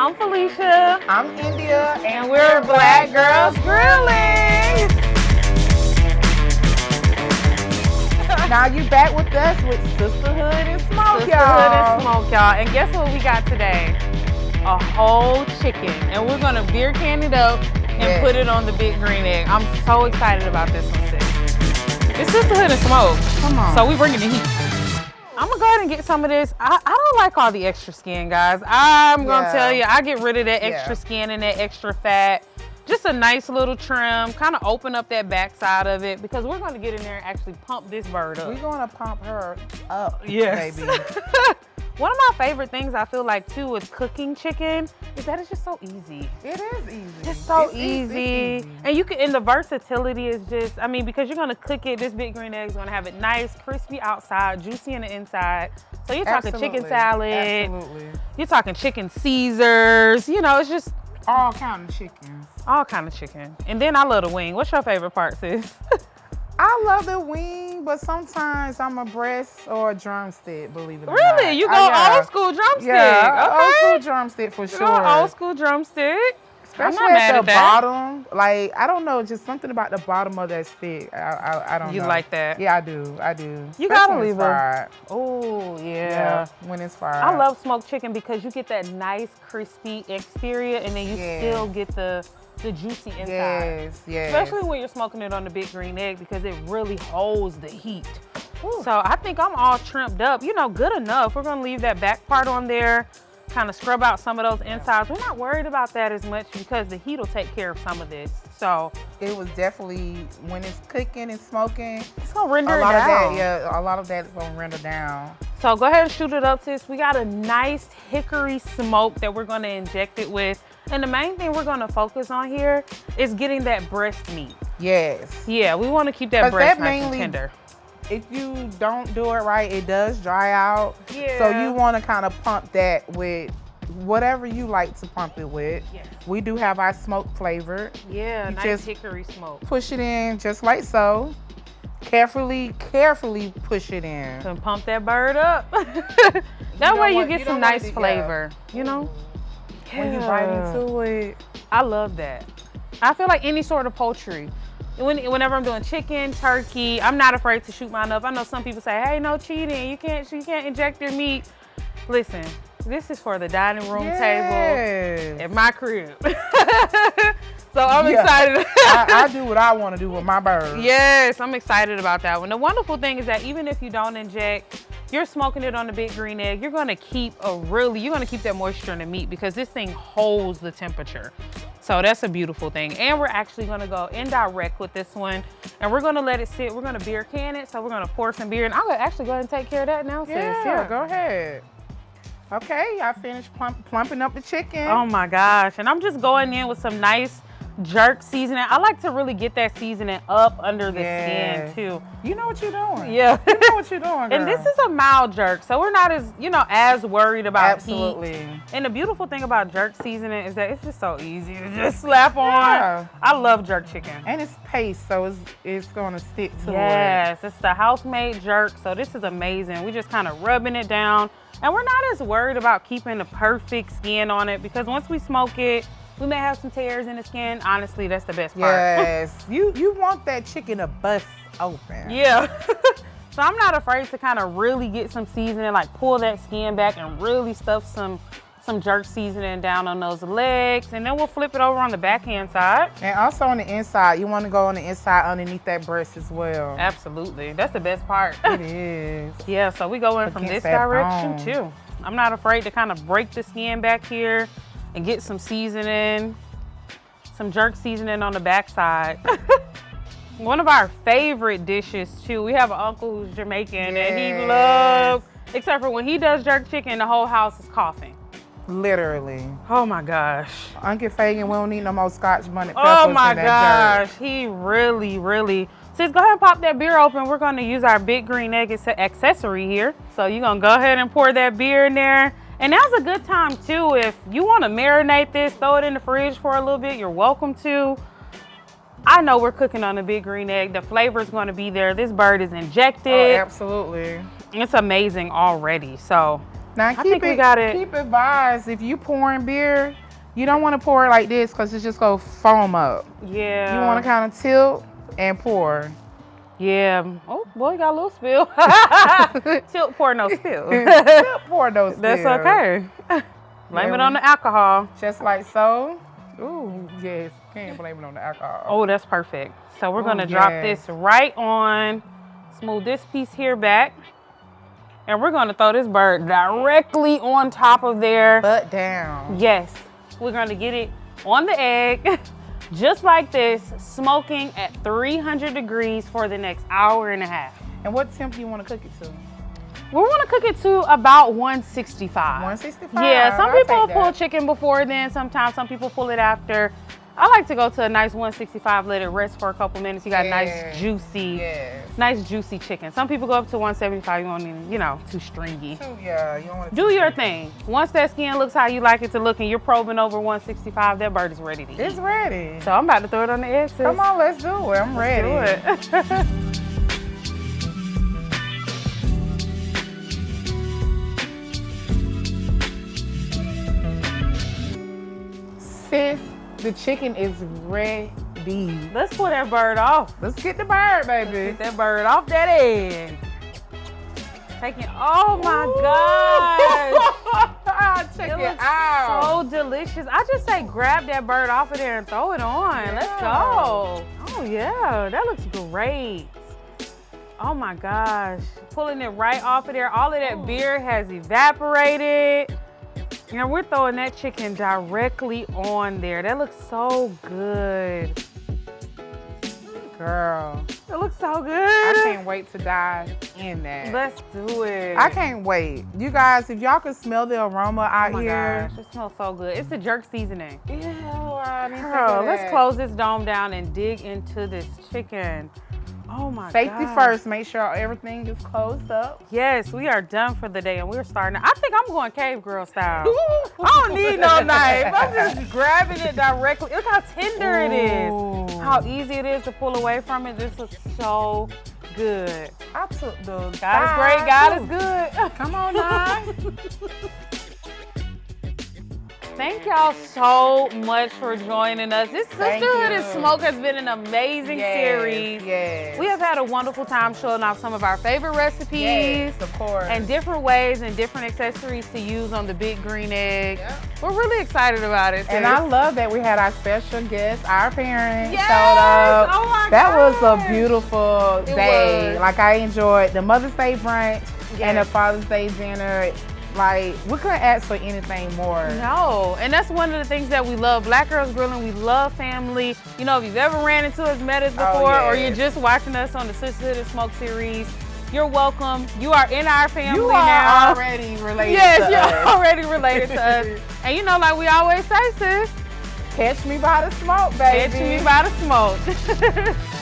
I'm Felicia. I'm India. And we're Black Girls Grilling. Now you back with us with Sisterhood and Smoke, Sisterhood y'all. and Smoke, y'all. And guess what we got today? A whole chicken. And we're going to beer can it up and put it on the big green egg. I'm so excited about this one, sis. It's Sisterhood and Smoke. Come on. So we bringing the heat. I'm going to go ahead and get some of this. I don't like all the extra skin, guys. I'm going to tell you, I get rid of that extra skin and that extra fat. Just a nice little trim, kind of open up that back side of it because we're going to get in there and actually pump this bird up. We're going to pump her up, yes. baby. One of my favorite things I feel like too with cooking chicken is that it's just so easy. It is easy. It's so easy. And you can, and the versatility is just, I mean, because you're gonna cook it, this big green egg is gonna have it nice, crispy outside, juicy in the inside. So you're talking chicken salad. Absolutely. You're talking chicken Caesars. You know, it's just all kind of chicken. All kind of chicken. And then I love the wing. What's your favorite part, sis? I love the wing, but sometimes I'm a breast or a drumstick, believe it or not. Really? You go old school drumstick? Yeah, okay. old school drumstick for sure. Old school drumstick. Especially at the bottom. Like, I don't know, just something about the bottom of that stick. I don't know. You like that? Yeah, I do. You gotta leave it. Oh, yeah. When it's fried. I love smoked chicken because you get that nice crispy exterior and then you still get the juicy inside. Yes. Especially when you're smoking it on the big green egg because it really holds the heat. Ooh. So I think I'm all trimmed up, you know, good enough. We're gonna leave that back part on there, kind of scrub out some of those insides. We're not worried about that as much because the heat will take care of some of this. So it was definitely, when it's cooking and smoking, it's gonna render it down. A lot of that is gonna render down. So go ahead and shoot it up, sis. We got a nice hickory smoke that we're gonna inject it with. And the main thing we're gonna focus on here is getting that breast meat. Yes. Yeah, we wanna keep that breast nice and tender. If you don't do it right, it does dry out. Yeah. So you wanna kind of pump that with whatever you like to pump it with. Yes. We do have our smoke flavored. Yeah, nice hickory smoke. Push it in just like so. Carefully push it in. And pump that bird up. That way you get some nice flavor, you know? When you bite into it. I love that. I feel like any sort of poultry. Whenever I'm doing chicken, turkey, I'm not afraid to shoot mine up. I know some people say, hey, no cheating. You can't inject your meat. Listen, this is for the dining room table at my crib. So I'm excited. I do what I want to do with my bird. Yes, I'm excited about that one. The wonderful thing is that even if you don't inject, you're smoking it on the big green egg, you're gonna keep that moisture in the meat because this thing holds the temperature. So that's a beautiful thing. And we're actually gonna go indirect with this one and we're gonna let it sit. We're gonna beer can it. So we're gonna pour some beer and I'm gonna actually go ahead and take care of that now, sis. Yeah, go ahead. Okay, I finished plumping up the chicken. Oh my gosh. And I'm just going in with some nice jerk seasoning. I like to really get that seasoning up under the skin too. You know what you're doing. Yeah. You know what you're doing, girl. And this is a mild jerk, so we're not as worried about heat. And the beautiful thing about jerk seasoning is that it's just so easy to just slap on. I love jerk chicken. And it's paste, so it's gonna stick to it. Yes, it's the house-made jerk, so this is amazing. We just kind of rubbing it down. And we're not as worried about keeping the perfect skin on it because once we smoke it, we may have some tears in the skin. Honestly, that's the best part. Yes, you want that chicken to bust open. Yeah. So I'm not afraid to kind of really get some seasoning, like pull that skin back and really stuff some jerk seasoning down on those legs. And then we'll flip it over on the backhand side. And also on the inside, you want to go on the inside underneath that breast as well. Absolutely. That's the best part. It is. Yeah, so we go in from this direction too. I'm not afraid to kind of break the skin back here and get some seasoning, some jerk seasoning on the backside. One of our favorite dishes too, we have an uncle who's Jamaican and he loves, except for when he does jerk chicken, the whole house is coughing. Literally. Oh my gosh. Uncle Fagan, we don't need no more Scotch bonnet peppers. Oh my gosh, he really. Sis, go ahead and pop that beer open. We're gonna use our big green egg accessory here. So you're gonna go ahead and pour that beer in there. And now's a good time too, if you wanna marinate this, throw it in the fridge for a little bit, you're welcome to. I know we're cooking on a big green egg. The flavor is gonna be there. This bird is injected. Oh, absolutely. It's amazing already. So Now I think we got it. Keep advised, if you pouring beer, you don't want to pour it like this because it's just going to foam up. Yeah. You want to kind of tilt and pour. Yeah. Oh, boy, got a little spill. Tilt, pour, no spill. Tilt, pour, no spill. That's okay. Blame it on the alcohol. Just like so. Ooh, yes. Can't blame it on the alcohol. Oh, that's perfect. So we're going to drop this right on. Smooth this piece here back. And we're going to throw this bird directly on top of there. Butt down. Yes. We're going to get it on the egg. Just like this, smoking at 300 degrees for the next hour and a half. And what temp do you want to cook it to? We want to cook it to about 165. 165? Yeah, some people pull chicken before then. Sometimes some people pull it after. I like to go to a nice 165, let it rest for a couple minutes. You got nice juicy chicken. Some people go up to 175. You want it, too stringy. Yeah, you don't want it. Do your thing. Once that skin looks how you like it to look and you're probing over 165, that bird is ready to eat. It's ready. So I'm about to throw it on the egg, sis. Come on, let's do it. I'm ready. Let's do it. Sis, the chicken is ready. Let's pull that bird off. Let's get the bird, baby. Get that bird off that egg. Taking, oh my gosh. Check it out. So delicious. I just say grab that bird off of there and throw it on. Yeah. Let's go. Oh yeah, that looks great. Oh my gosh. Pulling it right off of there. All of that beer has evaporated. And we're throwing that chicken directly on there. That looks so good. Girl. It looks so good. I can't wait to dive in that. Let's do it. I can't wait. You guys, if y'all could smell the aroma out here. Gosh, it smells so good. It's the jerk seasoning. Ew, I didn't think of Girl, let's that. close this dome down and dig into this chicken. Oh my God. Safety first. Make sure everything is closed up. Yes, we are done for the day and we're starting. I think I'm going cave girl style. I don't need no knife. I'm just grabbing it directly. Look how tender it is. How easy it is to pull away from it. This looks so good. I took the God is great. God is good. Come on now. Thank y'all so much for joining us. This Sisterhood Smoke has been an amazing series. Yes. We have had a wonderful time showing off some of our favorite recipes. Yes, of course. And different ways and different accessories to use on the big green egg. Yep. We're really excited about it. And I love that we had our special guest, our parents, Yes! showed up. Oh my That was gosh. a beautiful day. was. Like, I enjoyed the Mother's Day brunch and the Yes. Father's Day dinner. Like, we couldn't ask for anything more. No, and that's one of the things that we love. Black Girls Grilling, we love family. You know, if you've ever ran into us, met us before, or you're just watching us on the Sisterhood Smoke series, you're welcome. You are in our family You are now. already related Yes, to you're us. already related to us. And you know, like we always say, sis, Catch me by the smoke, baby. catch me by the smoke.